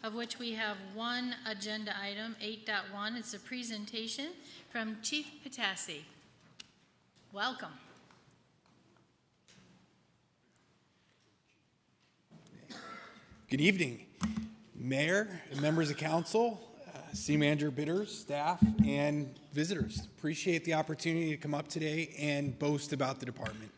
of which we have one agenda item, 8.1. It's a presentation from Chief Pitassi. Welcome. Good evening, Mayor, members of Council, City Manager, bidders, staff, and visitors. Appreciate the opportunity to come up today and boast about the department.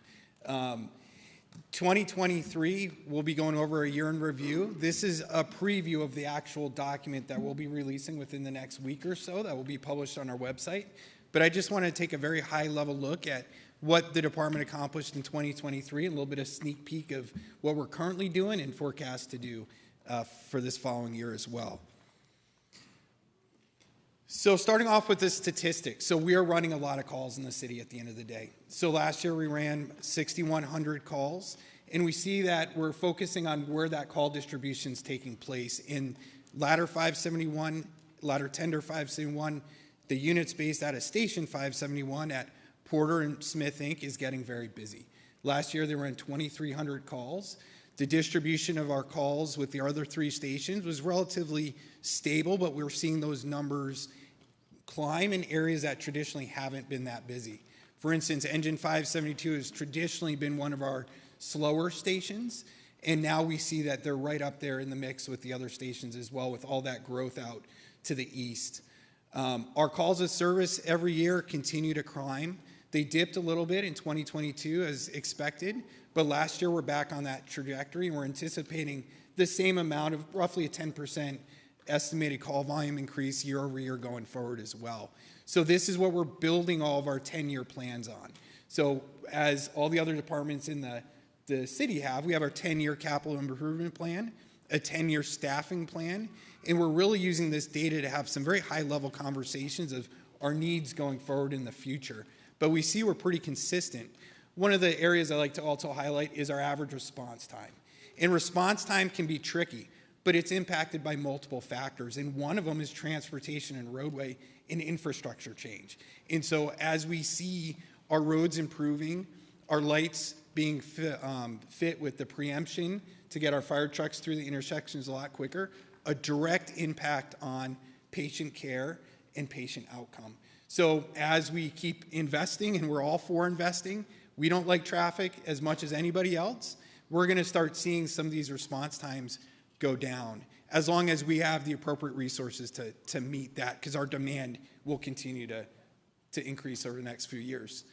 2023, we'll be going over a year in review. This is a preview of the actual document that we'll be releasing within the next week or so that will be published on our website. But I just want to take a very high-level look at what the department accomplished in 2023, and a little bit of sneak peek of what we're currently doing and forecast to do for this following year as well. So starting off with the statistics. So we are running a lot of calls in the city at the end of the day. So last year we ran 6,100 calls, and we see that we're focusing on where that call distribution is taking place in Ladder 571, Ladder Tender 571, the units based out of Station 571 at Porter and Smith Inc. is getting very busy. Last year they ran 2,300 calls. The distribution of our calls with the other three stations was relatively stable, but we're seeing those numbers climb in areas that traditionally haven't been that busy. For instance, Engine 572 has traditionally been one of our slower stations, and now we see that they're right up there in the mix with the other stations as well, with all that growth out to the east. Our calls of service every year continue to climb. They dipped a little bit in 2022 as expected, but last year we're back on that trajectory, and we're anticipating the same amount of roughly a 10% estimated call volume increase year over year going forward as well. So this is what we're building all of our 10-year plans on. So as all the other departments in the city have, we have our 10-year capital improvement plan, a 10-year staffing plan, and we're really using this data to have some very high-level conversations of our needs going forward in the future. But we see we're pretty consistent. One of the areas I like to also highlight is our average response time. And response time can be tricky, but it's impacted by multiple factors. And one of them is transportation and roadway and infrastructure change. And so as we see our roads improving, our lights being fit with the preemption to get our fire trucks through the intersections a lot quicker, a direct impact on patient care and patient outcome. So as we keep investing, and we're all for investing, we don't like traffic as much as anybody else, we're going to start seeing some of these response times go down as long as we have the appropriate resources to meet that, because our demand will continue to increase over the next few years.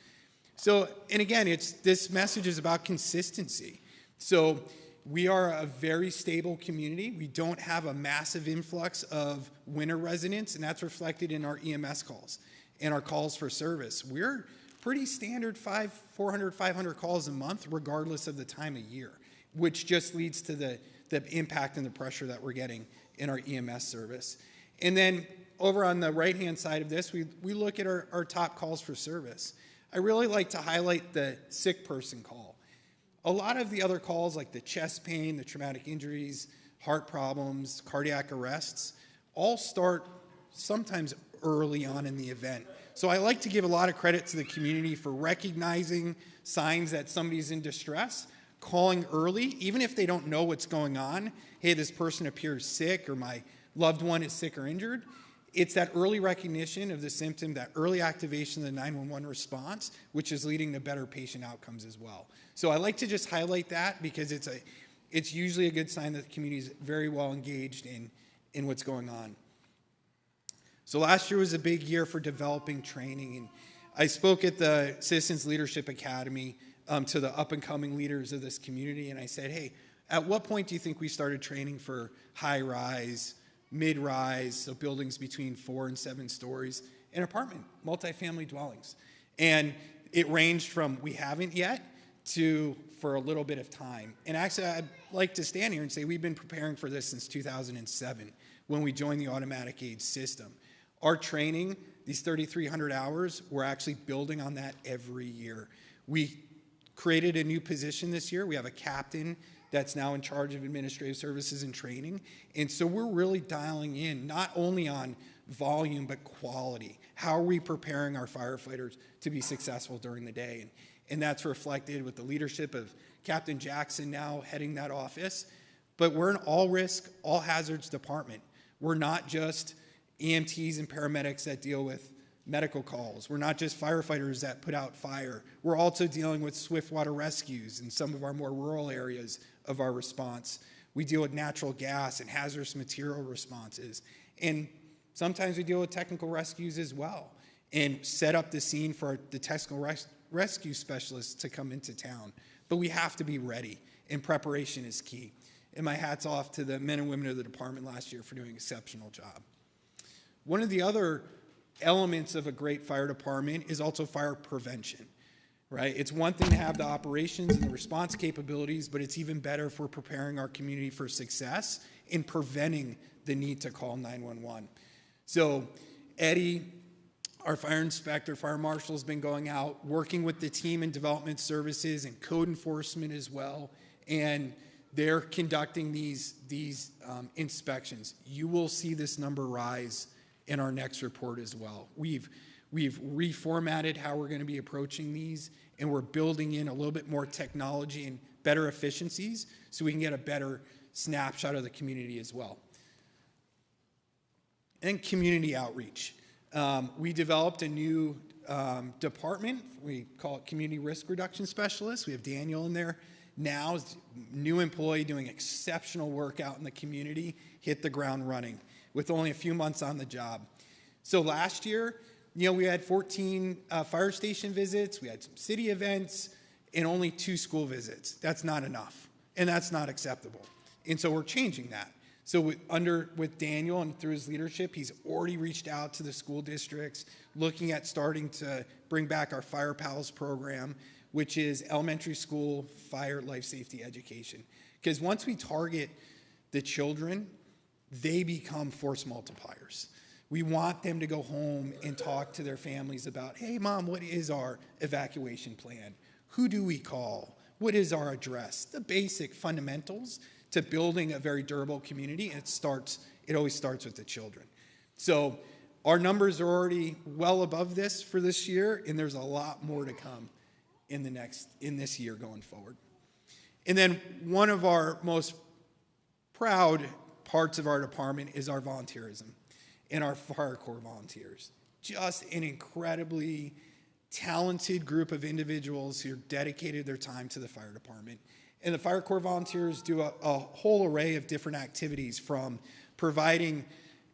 So, and again, this message is about consistency. So we are a very stable community. We don't have a massive influx of winter residents, and that's reflected in our EMS calls and our calls for service. We're pretty standard 400, 500 calls a month, regardless of the time of year, which just leads to the impact and the pressure that we're getting in our EMS service. And then over on the right-hand side of this, we look at our top calls for service. I really like to highlight the sick person call. A lot of the other calls, like the chest pain, the traumatic injuries, heart problems, cardiac arrests, all start sometimes early on in the event. So I like to give a lot of credit to the community for recognizing signs that somebody's in distress, calling early, even if they don't know what's going on. Hey, this person appears sick, or my loved one is sick or injured. It's that early recognition of the symptom, that early activation of the 911 response, which is leading to better patient outcomes as well. So I like to just highlight that because it's usually a good sign that the community is very well engaged in what's going on. So last year was a big year for developing training, and I spoke at the Citizens Leadership Academy to the up-and-coming leaders of this community, and I said, hey, at what point do you think we started training for high-rise, mid-rise, so buildings between 4 and 7 stories, and apartment, multifamily dwellings? And it ranged from we haven't yet to for a little bit of time. And actually, I'd like to stand here and say we've been preparing for this since 2007 when we joined the automatic aid system. Our training, these 3,300 hours, we're actually building on that every year. We created a new position this year. We have a captain that's now in charge of administrative services and training. And so we're really dialing in not only on volume, but quality. How are we preparing our firefighters to be successful during the day? And that's reflected with the leadership of Captain Jackson now heading that office. but we're an all-risk, all-hazards department. We're not just EMTs and paramedics that deal with medical calls. We're not just firefighters that put out fire. We're also dealing with swift water rescues in some of our more rural areas of our response. We deal with natural gas and hazardous material responses. And sometimes we deal with technical rescues as well and set up the scene for the technical rescue specialists to come into town. But we have to be ready, and preparation is key. And my hat's off to the men and women of the department last year for doing an exceptional job. One of the other elements of a great fire department is also fire prevention, right? It's one thing to have the operations and the response capabilities, but it's even better if we're preparing our community for success in preventing the need to call 911. So Eddie, our fire inspector, fire marshal, has been going out, working with the team in development services and code enforcement as well, and they're conducting these inspections. You will see this number rise in our next report as well. We've reformatted how we're going to be approaching these, and we're building in a little bit more technology and better efficiencies so we can get a better snapshot of the community as well. And community outreach. We developed a new department. We call it Community Risk Reduction Specialist. We have Daniel in there now, new employee doing exceptional work out in the community, hit the ground running with only a few months on the job. So last year, we had 14 fire station visits, we had some city events, and only 2 school visits. That's not enough, and that's not acceptable. And so we're changing that. So with Daniel and through his leadership, he's already reached out to the school districts, looking at starting to bring back our Fire Pals program, which is elementary school fire life safety education. Because once we target the children, they become force multipliers. We want them to go home and talk to their families about, hey, Mom, what is our evacuation plan? Who do we call? What is our address? The basic fundamentals to building a very durable community, and it always starts with the children. So our numbers are already well above this for this year, and there's a lot more to come in this year going forward. And then one of our most proud parts of our department is our volunteerism and our Fire Corps volunteers. Just an incredibly talented group of individuals who dedicated their time to the fire department. And the Fire Corps volunteers do a whole array of different activities, from providing,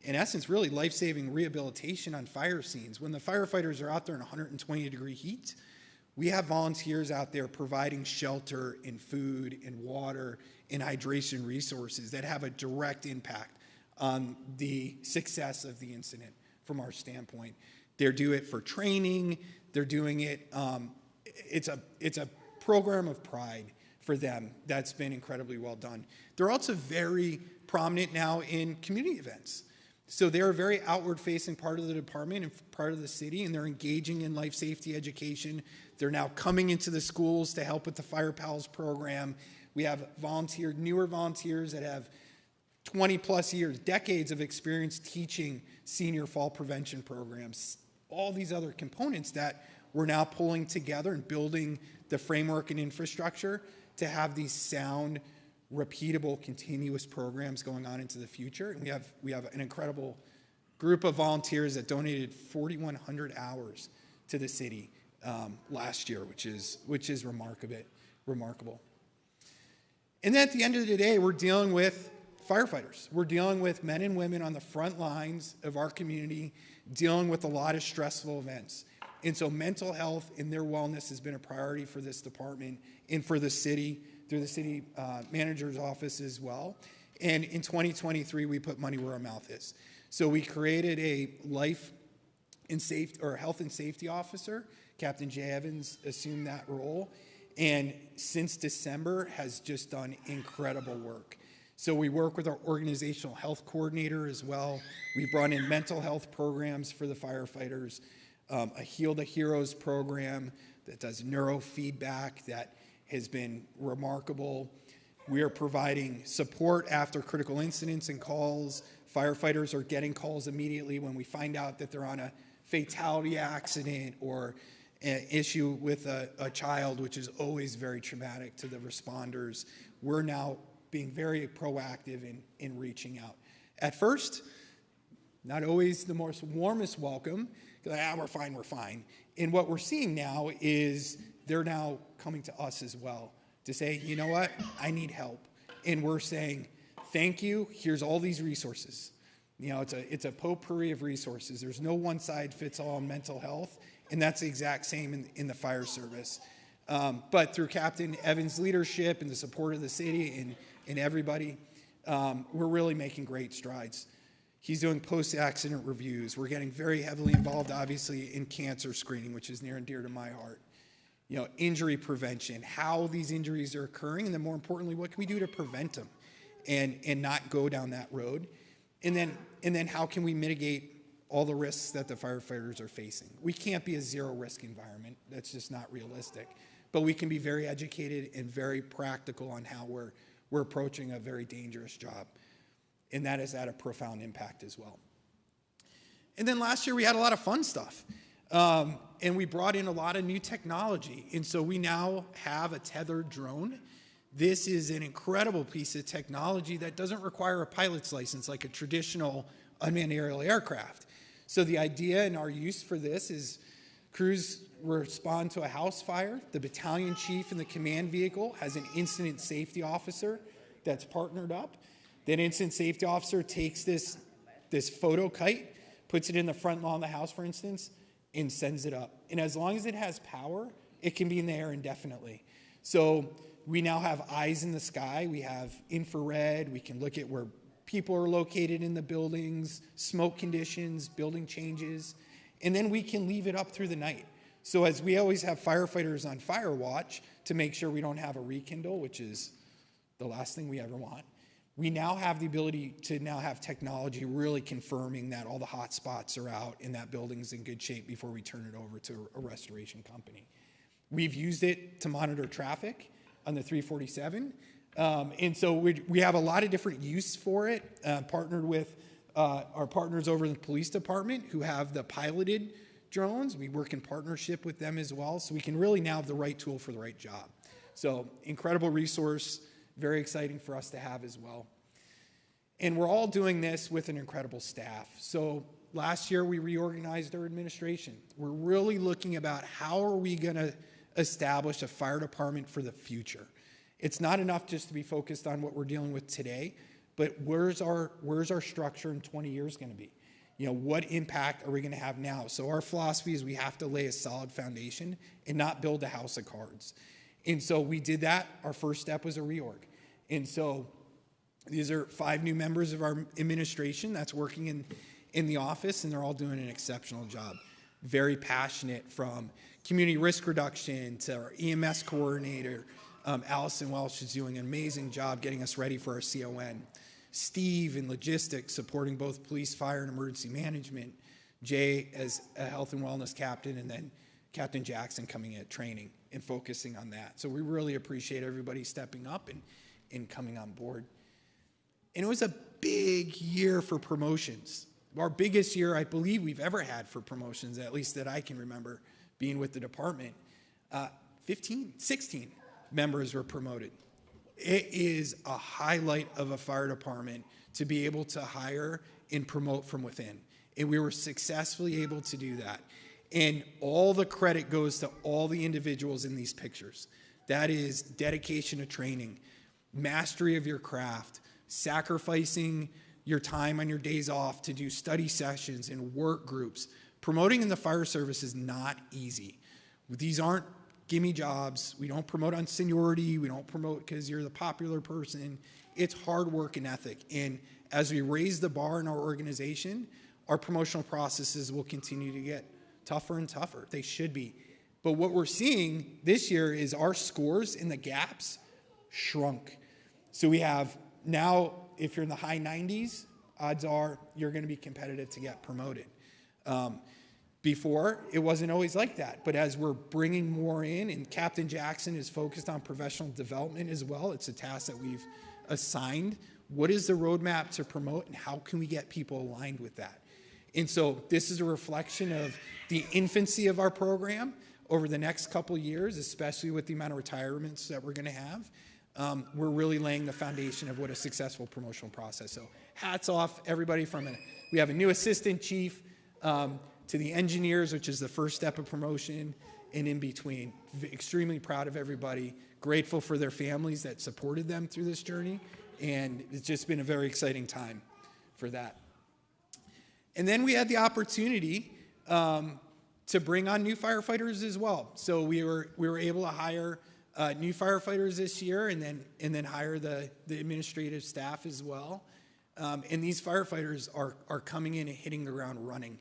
in essence, really life-saving rehabilitation on fire scenes. When the firefighters are out there in 120-degree heat, we have volunteers out there providing shelter and food and water and hydration resources that have a direct impact on the success of the incident from our standpoint. They do it for training. They're doing it. It's a program of pride for them that's been incredibly well done. They're also very prominent now in community events. So they're a very outward-facing part of the department and part of the city, and they're engaging in life safety education. They're now coming into the schools to help with the Fire Pals program. We have newer volunteers that have 20-plus years, decades of experience teaching senior fall prevention programs. All these other components that we're now pulling together and building the framework and infrastructure to have these sound, repeatable, continuous programs going on into the future. And we have an incredible group of volunteers that donated 4,100 hours to the city last year, which is remarkable. And then at the end of the day, we're dealing with firefighters. We're dealing with men and women on the front lines of our community, dealing with a lot of stressful events. And so mental health and their wellness has been a priority for this department and for the city, through the city manager's office as well. And in 2023, we put money where our mouth is. So we created a health and safety officer. Captain Jay Evans assumed that role, and since December has just done incredible work. So we work with our organizational health coordinator as well. We brought in mental health programs for the firefighters, a Heal the Heroes program that does neurofeedback that has been remarkable. We are providing support after critical incidents and calls. Firefighters are getting calls immediately when we find out that they're on a fatality accident or an issue with a child, which is always very traumatic to the responders. We're now being very proactive in reaching out. At first, not always the most warmest welcome, we're fine. And what we're seeing now is they're now coming to us as well to say, you know what, I need help. And we're saying, thank you, here's all these resources. You know, it's a potpourri of resources. There's no one size fits all in mental health, and that's the exact same in the fire service. But through Captain Evans' leadership and the support of the city and everybody, we're really making great strides. He's doing post-accident reviews. We're getting very heavily involved, obviously, in cancer screening, which is near and dear to my heart. You know, injury prevention, how these injuries are occurring, and then more importantly, what can we do to prevent them and not go down that road? And then how can we mitigate all the risks that the firefighters are facing? We can't be a zero-risk environment. That's just not realistic. But we can be very educated and very practical on how we're approaching a very dangerous job. And that has had a profound impact as well. And then last year we had a lot of fun stuff. And we brought in a lot of new technology. And so we now have a tethered drone. This is an incredible piece of technology that doesn't require a pilot's license like a traditional unmanned aerial aircraft. So the idea and our use for this is crews respond to a house fire. The battalion chief in the command vehicle has an incident safety officer that's partnered up. That incident safety officer takes this photo kite, puts it in the front lawn of the house, for instance, and sends it up. And as long as it has power, it can be in the air indefinitely. So we now have eyes in the sky. We have infrared. We can look at where people are located in the buildings, smoke conditions, building changes, and then we can leave it up through the night. So as we always have firefighters on fire watch to make sure we don't have a rekindle, which is the last thing we ever want, we now have the ability to now have technology really confirming that all the hot spots are out and that building's in good shape before we turn it over to a restoration company. We've used it to monitor traffic on the 347. And so we have a lot of different use for it, partnered with our partners over in the police department who have the piloted drones. We work in partnership with them as well, so we can really now have the right tool for the right job. So incredible resource, very exciting for us to have as well. And we're all doing this with an incredible staff. So last year we reorganized our administration. We're really looking about how are we going to establish a fire department for the future. It's not enough just to be focused on what we're dealing with today, but where's our structure in 20 years going to be? You know, what impact are we going to have now? So our philosophy is we have to lay a solid foundation and not build a house of cards. And so we did that. Our first step was a reorg. And so these are 5 new members of our administration that's working in the office, and they're all doing an exceptional job. Very passionate, from community risk reduction to our EMS coordinator. Allison Welsh is doing an amazing job getting us ready for our CON. Steve in logistics, supporting both police, fire, and emergency management. Jay as a health and wellness captain, and then Captain Jackson coming in at training and focusing on that. So we really appreciate everybody stepping up and coming on board. And it was a big year for promotions. Our biggest year, I believe, we've ever had for promotions, at least that I can remember being with the department. 16 members were promoted. It is a highlight of a fire department to be able to hire and promote from within. And we were successfully able to do that. And all the credit goes to all the individuals in these pictures. That is dedication to training, mastery of your craft, sacrificing your time on your days off to do study sessions and work groups. Promoting in the fire service is not easy. These aren't gimme jobs. We don't promote on seniority. We don't promote because you're the popular person. It's hard work and ethic. And as we raise the bar in our organization, our promotional processes will continue to get tougher and tougher. They should be. But what we're seeing this year is our scores in the gaps shrunk. So we have now, if you're in the high 90s, odds are you're going to be competitive to get promoted. Before, it wasn't always like that. But as we're bringing more in, and Captain Jackson is focused on professional development as well, it's a task that we've assigned. What is the roadmap to promote, and how can we get people aligned with that? And so this is a reflection of the infancy of our program over the next couple years, especially with the amount of retirements that we're going to have. we're really laying the foundation of what a successful promotional process. So hats off, everybody we have a new assistant chief, to the engineers, which is the first step of promotion, and in between. Extremely proud of everybody, grateful for their families that supported them through this journey, and it's just been a very exciting time for that. And then we had the opportunity to bring on new firefighters as well. So we were able to hire new firefighters this year, and then hire the administrative staff as well. And these firefighters are coming in and hitting the ground running.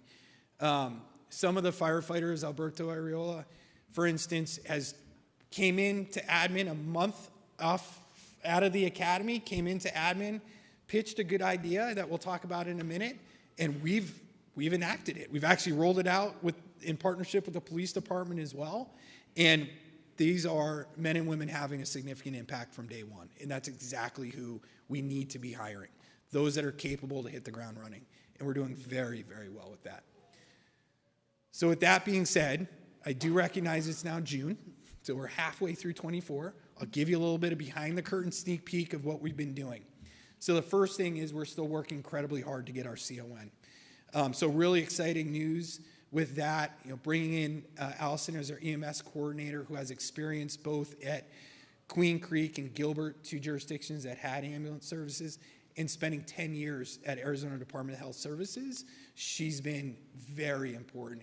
Some of the firefighters, Alberto Ariola, for instance, came into admin a month out of the academy, came into admin, pitched a good idea that we'll talk about in a minute, and we've enacted it. We've actually rolled it out in partnership with the police department as well, and these are men and women having a significant impact from day one, and that's exactly who we need to be hiring, those that are capable to hit the ground running, and we're doing very, very well with that. So with that being said, I do recognize it's now June, so we're halfway through 24. I'll give you a little bit of behind the curtain sneak peek of what we've been doing. So the first thing is we're still working incredibly hard to get our CON. So really exciting news with that, bringing in Allison as our EMS coordinator, who has experience both at Queen Creek and Gilbert, 2 jurisdictions that had ambulance services, and spending 10 years at Arizona Department of Health Services. She's been very important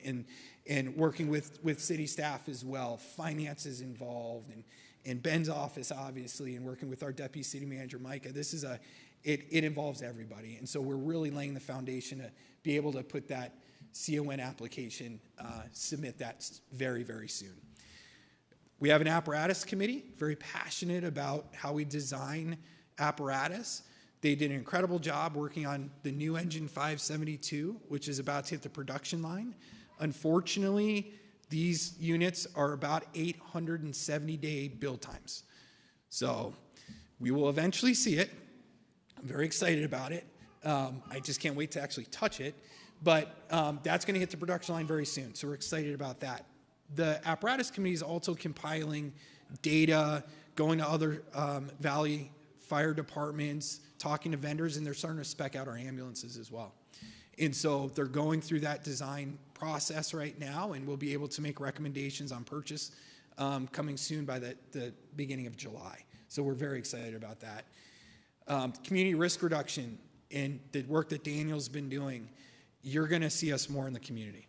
in working with city staff as well. Finance is involved, and Ben's office, obviously, and working with our deputy city manager, Micah. It involves everybody. And so we're really laying the foundation to be able to put that CON application, submit that very, very soon. We have an apparatus committee, very passionate about how we design apparatus. They did an incredible job working on the new engine 572, which is about to hit the production line. Unfortunately, these units are about 870-day build times. So we will eventually see it. I'm very excited about it. I just can't wait to actually touch it. But that's going to hit the production line very soon, so we're excited about that. The apparatus committee is also compiling data, going to other Valley fire departments, talking to vendors, and they're starting to spec out our ambulances as well. And so they're going through that design process right now, and we'll be able to make recommendations on purchase coming soon by the beginning of July. So we're very excited about that. Community risk reduction and the work that Daniel's been doing, you're going to see us more in the community.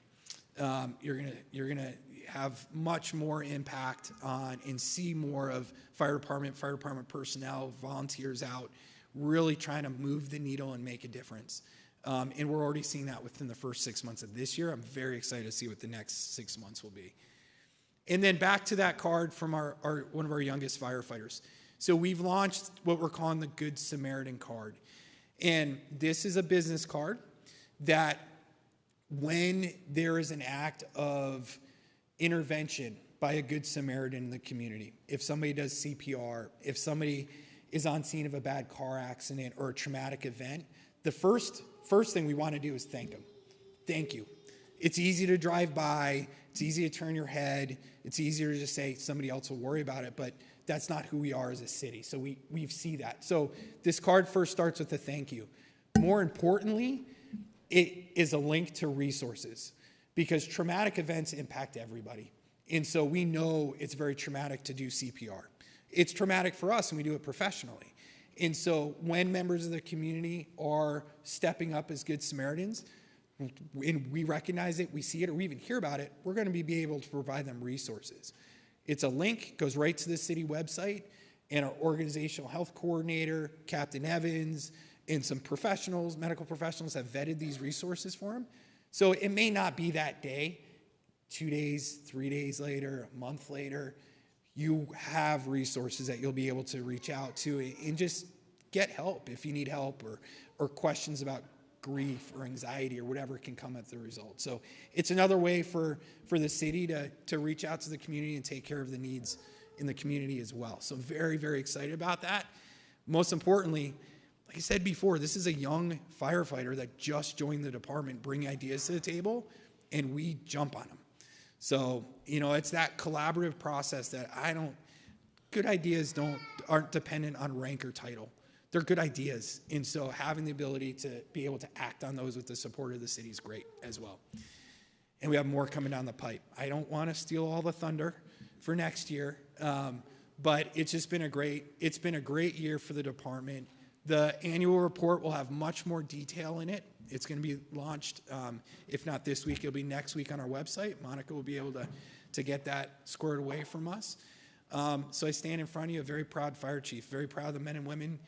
You're going to have much more impact on and see more of fire department personnel, volunteers out, really trying to move the needle and make a difference. And we're already seeing that within the first 6 months of this year. I'm very excited to see what the next 6 months will be. And then back to that card from one of our youngest firefighters. So we've launched what we're calling the Good Samaritan card. And this is a business card that when there is an act of intervention by a Good Samaritan in the community, if somebody does CPR, if somebody is on scene of a bad car accident or a traumatic event, the first thing we want to do is thank them. Thank you. It's easy to drive by. It's easy to turn your head. It's easier to just say somebody else will worry about it, but that's not who we are as a city. So we see that. So this card first starts with a thank you. More importantly, it is a link to resources because traumatic events impact everybody. And so we know it's very traumatic to do CPR. It's traumatic for us and we do it professionally. And so when members of the community are stepping up as Good Samaritans, and we recognize it, we see it, or we even hear about it, we're going to be able to provide them resources. It's a link, goes right to the city website, and our organizational health coordinator, Captain Evans, and some professionals, medical professionals, have vetted these resources for them. So it may not be that day, 2 days, 3 days later, a month later, you have resources that you'll be able to reach out to and just get help if you need help or questions about grief or anxiety or whatever can come at the result. So it's another way for the city to reach out to the community and take care of the needs in the community as well. So very, very excited about that. Most importantly, like I said before, this is a young firefighter that just joined the department, bring ideas to the table, and we jump on them. So, it's that collaborative process that good ideas aren't dependent on rank or title. They're good ideas. And so having the ability to be able to act on those with the support of the city is great as well. And we have more coming down the pipe. I don't want to steal all the thunder for next year, but it's just been a great year for the department. The annual report will have much more detail in it. It's going to be launched, if not this week, it'll be next week on our website. Monica will be able to get that squared away from us. So I stand in front of you, a very proud fire chief, very proud of the men and women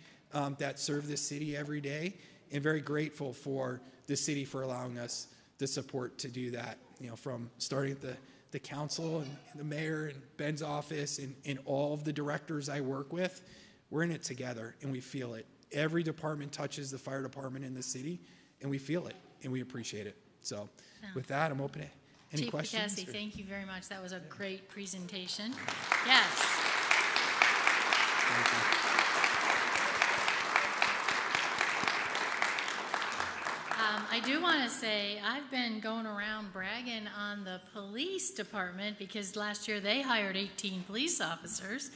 that serve this city every day, and very grateful for the city for allowing us the support to do that. You know, from starting at the council and the mayor and Ben's office and all of the directors I work with, we're in it together and we feel it. Every department touches the fire department in the city, and we feel it and we appreciate it. So with that, I'm open to any questions. Chief Pitassi, thank you very much. That was a great presentation. Yes. Thank you. I do want to say I've been going around bragging on the police department because last year they hired 18 police officers.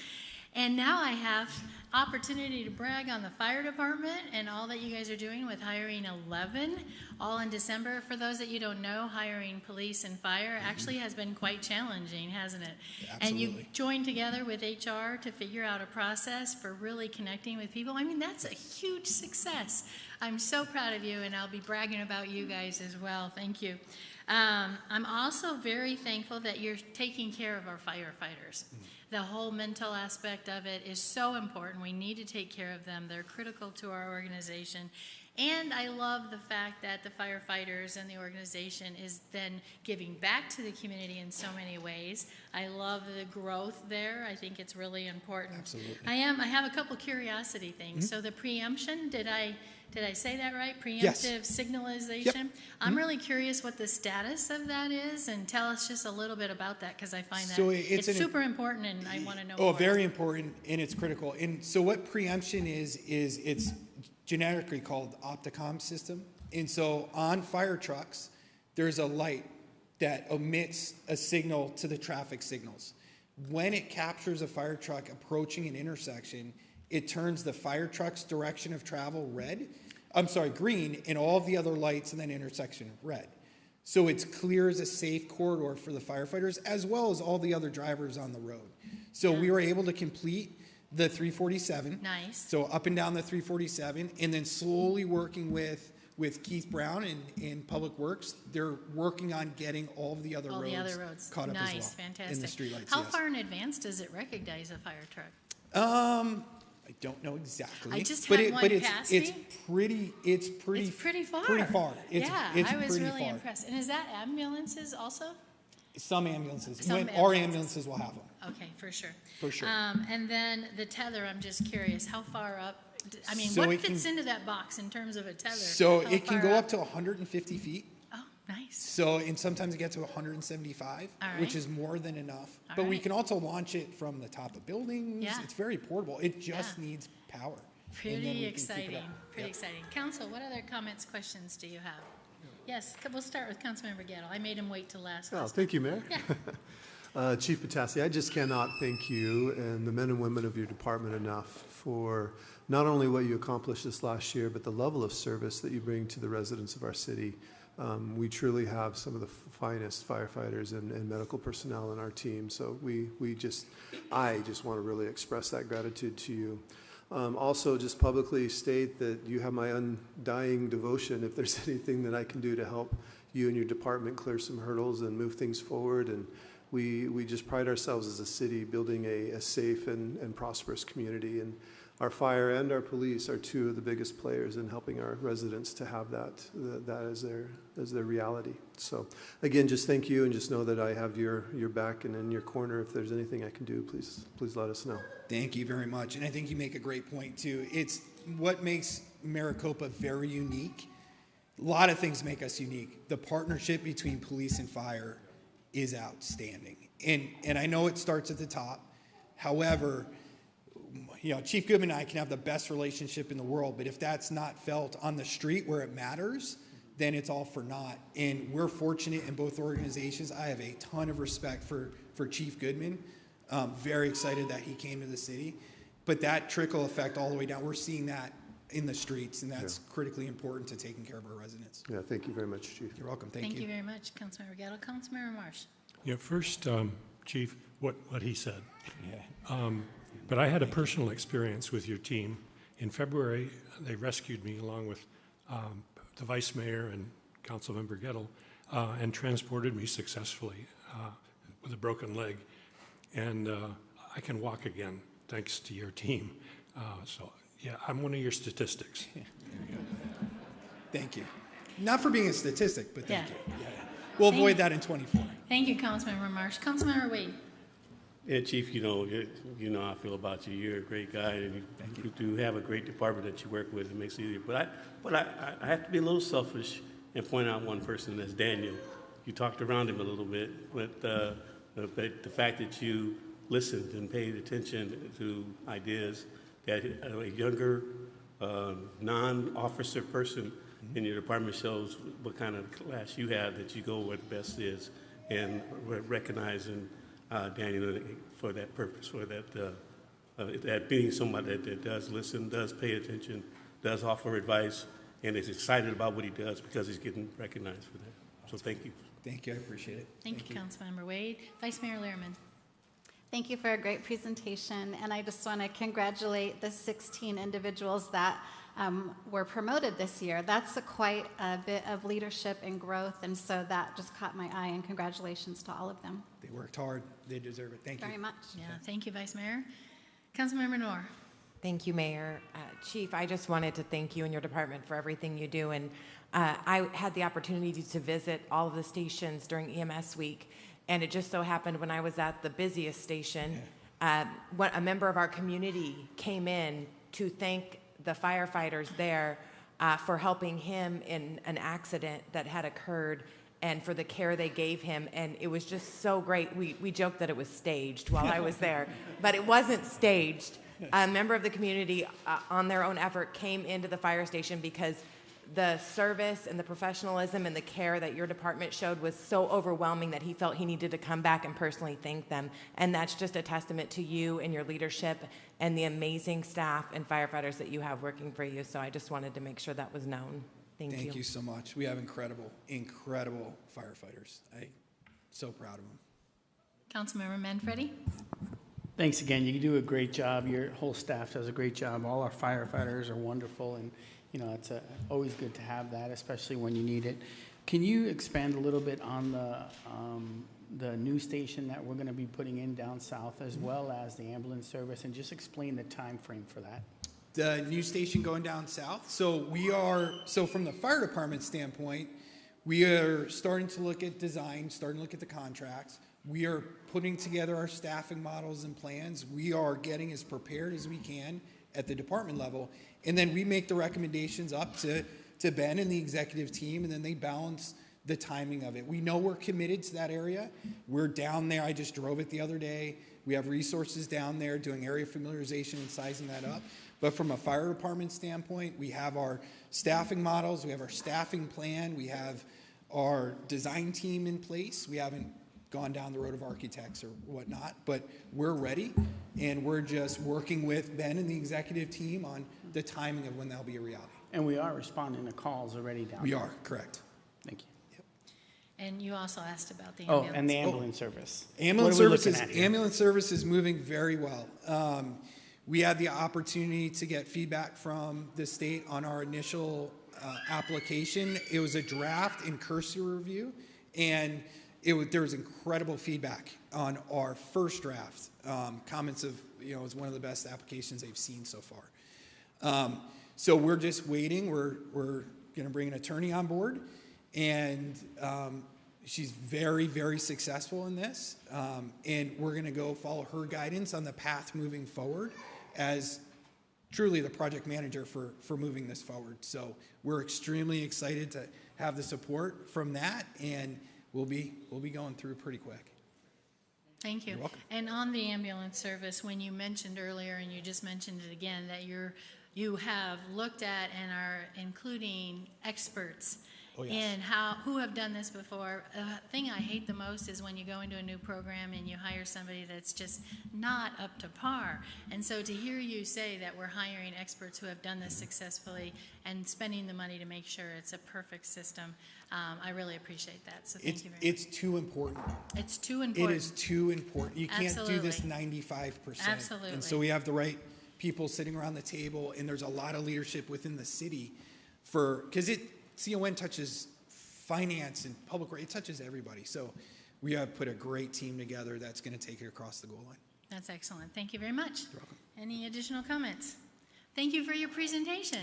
And now I have opportunity to brag on the fire department and all that you guys are doing with hiring 11, all in December. For those that you don't know, hiring police and fire actually has been quite challenging, hasn't it? Absolutely. And you joined together with HR to figure out a process for really connecting with people. I mean, that's a huge success. I'm so proud of you, and I'll be bragging about you guys as well. Thank you. I'm also very thankful that you're taking care of our firefighters. The whole mental aspect of it is so important. We need to take care of them. They're critical to our organization. And I love the fact that the firefighters and the organization is then giving back to the community in so many ways. I love the growth there. I think it's really important. Absolutely. I have a couple curiosity things. So the preemption, did I say that right? Preemptive Yes. signalization? Yep. I'm really curious what the status of that is, and tell us just a little bit about that, because I find that So it's super important, and I want to know Oh, more. very important, and it's critical. And so what preemption is it's generically called Opticom system. And so on fire trucks, there's a light that emits a signal to the traffic signals. When it captures a fire truck approaching an intersection, it turns the fire truck's direction of travel green, and all of the other lights in that intersection red. So it's clear as a safe corridor for the firefighters as well as all the other drivers on the road. So we were able to complete the 347. Nice. So up and down the 347, and then slowly working with Keith Brown in Public Works, they're working on getting all of the other All roads, the other roads. caught up Nice, as well. fantastic. In the streetlights, How yes. far in advance does it recognize a fire truck? I don't know exactly. I just but had it, one but it's, pass it's me. pretty It's pretty far. Pretty far. It's I was pretty really far. impressed. And is that ambulances also? Some ambulances. Some Our ambulances. ambulances will have them. Okay, for sure. For sure. And then the tether, I'm just curious, how far up? I mean, So what it fits can- into that box in terms of a tether? So How it can far go up to 150 feet. Oh, nice. So, and sometimes it gets to 175, All right. which is more than enough. All But we right. can also launch it from the top of buildings. Yeah. It's very portable. It just Yeah. needs power. And then Pretty we can keep it exciting. up. Pretty Yep. exciting. Council, what other comments, questions do you have? Yes, we'll start with Councilmember Gettle. I made him wait till last. Oh, thank you, Mayor. Chief Pitassi, I just cannot thank you and the men and women of your department enough for not only what you accomplished this last year, but the level of service that you bring to the residents of our city. We truly have some of the finest firefighters and medical personnel in our team, so I just want to really express that gratitude to you. Also, just publicly state that you have my undying devotion if there's anything that I can do to help you and your department clear some hurdles and move things forward. And we just pride ourselves as a city building a safe and prosperous community. And our fire and our police are two of the biggest players in helping our residents to have that as their reality. So again, just thank you, and just know that I have your back and in your corner. If there's anything I can do, please let us know. Thank you very much. And I think you make a great point too. It's what makes Maricopa very unique. A lot of things make us unique. The partnership between police and fire is outstanding. And I know it starts at the top. However, Chief Goodman and I can have the best relationship in the world, but if that's not felt on the street where it matters, then it's all for naught. And we're fortunate in both organizations. I have a ton of respect for Chief Goodman. Very excited that he came to the city. But that trickle effect all the way down, we're seeing that in the streets, and that's critically important to taking care of our residents. Yeah, thank you very much, Chief. You're welcome. Thank Thank you. you very much, Councilmember Gettle. Councilmember Marsh. Yeah, first, Chief, what he said. But I had a personal experience with your team. In February, they rescued me along with the Vice Mayor and Councilmember Gettle and transported me successfully with a broken leg. And I can walk again, thanks to your team. So, yeah, I'm one of your statistics. Thank you. Not for being a statistic, but thank Yeah. you. Yeah. We'll avoid that in 24. Thank you, Councilmember Marsh. Councilmember Wade. Yeah, Chief, you know how I feel about you. You're a great guy, and you do have a great department that you work with. It makes it easier. But I have to be a little selfish and point out one person, that's Daniel. You talked around him a little bit, but the fact that you listened and paid attention to ideas that a younger, non-officer person in your department shows what kind of class you have, that you go where the best is, and recognizing Daniel for that purpose, for that being somebody that does listen, does pay attention, does offer advice, and is excited about what he does because he's getting recognized for that. So thank you. Thank you. I appreciate it. Thank you, Councilmember Wade. Vice Mayor Lehrman. Thank you for a great presentation, and I just want to congratulate the 16 individuals that were promoted this year. That's quite a bit of leadership and growth, and so that just caught my eye, and congratulations to all of them. They worked hard. They deserve it. Thank you. Very much. Yeah, thank you, Vice Mayor. Councilmember Noor. Thank you, Mayor. Chief, I just wanted to thank you and your department for everything you do. And I had the opportunity to visit all of the stations during EMS week. And it just so happened when I was at the busiest station, a member of our community came in to thank the firefighters there for helping him in an accident that had occurred and for the care they gave him. And it was just so great. We joked that it was staged while I was there, but it wasn't staged. A member of the community, on their own effort, came into the fire station because the service and the professionalism and the care that your department showed was so overwhelming that he felt he needed to come back and personally thank them. And that's just a testament to you and your leadership and the amazing staff and firefighters that you have working for you. So I just wanted to make sure that was known. Thank you. Thank you so much. We have incredible firefighters. I'm so proud of them. Councilmember Manfredi. Thanks again. You do a great job. Your whole staff does a great job. All our firefighters are wonderful, and you know it's always good to have that, especially when you need it. Can you expand a little bit on the new station that we're going to be putting in down south, as well as the ambulance service, and just explain the time frame for that? The new station going down south. So from the fire department standpoint, we are starting to look at design, starting to look at the contracts. We are putting together our staffing models and plans. We are getting as prepared as we can at the department level. And then we make the recommendations up to Ben and the executive team, and then they balance the timing of it. We know we're committed to that area. We're down there. I just drove it the other day. We have resources down there doing area familiarization and sizing that up. But from a fire department standpoint, we have our staffing models. We have our staffing plan. We have our design team in place. We haven't gone down the road of architects or whatnot, but we're ready, and we're just working with Ben and the executive team on the timing of when that'll be a reality. And we are responding to calls already down We there. are, correct. Thank you. And you also asked about the Oh, ambulance. and the ambulance service. Ambulance What are we looking services, at here? ambulance service is moving very well. We had the opportunity to get feedback from the state on our initial application. It was a draft and cursory review, and there was incredible feedback on our first draft. Comments of, it was one of the best applications they've seen so far. So we're just waiting. We're going to bring an attorney on board, and she's very, very successful in this. And we're going to go follow her guidance on the path moving forward as truly the project manager for moving this forward. So we're extremely excited to have the support from that, and we'll be going through pretty quick. Thank you. You're welcome. And on the ambulance service, when you mentioned earlier, and you just mentioned it again, that you have looked at and are including experts Oh, yes. and who have done this before. The thing I hate the most is when you go into a new program and you hire somebody that's just not up to par. And so to hear you say that we're hiring experts who have done this successfully and spending the money to make sure it's a perfect system, I really appreciate that. So thank you very much. It's too important. It's too important. It is too important. You can't do this Absolutely. 95%. Absolutely. And so we have the right people sitting around the table, and there's a lot of leadership within the city because CON touches finance and public, it touches everybody. So we have put a great team together that's going to take it across the goal line. That's excellent. Thank you very much. You're welcome. Any additional comments? Thank you for your presentation.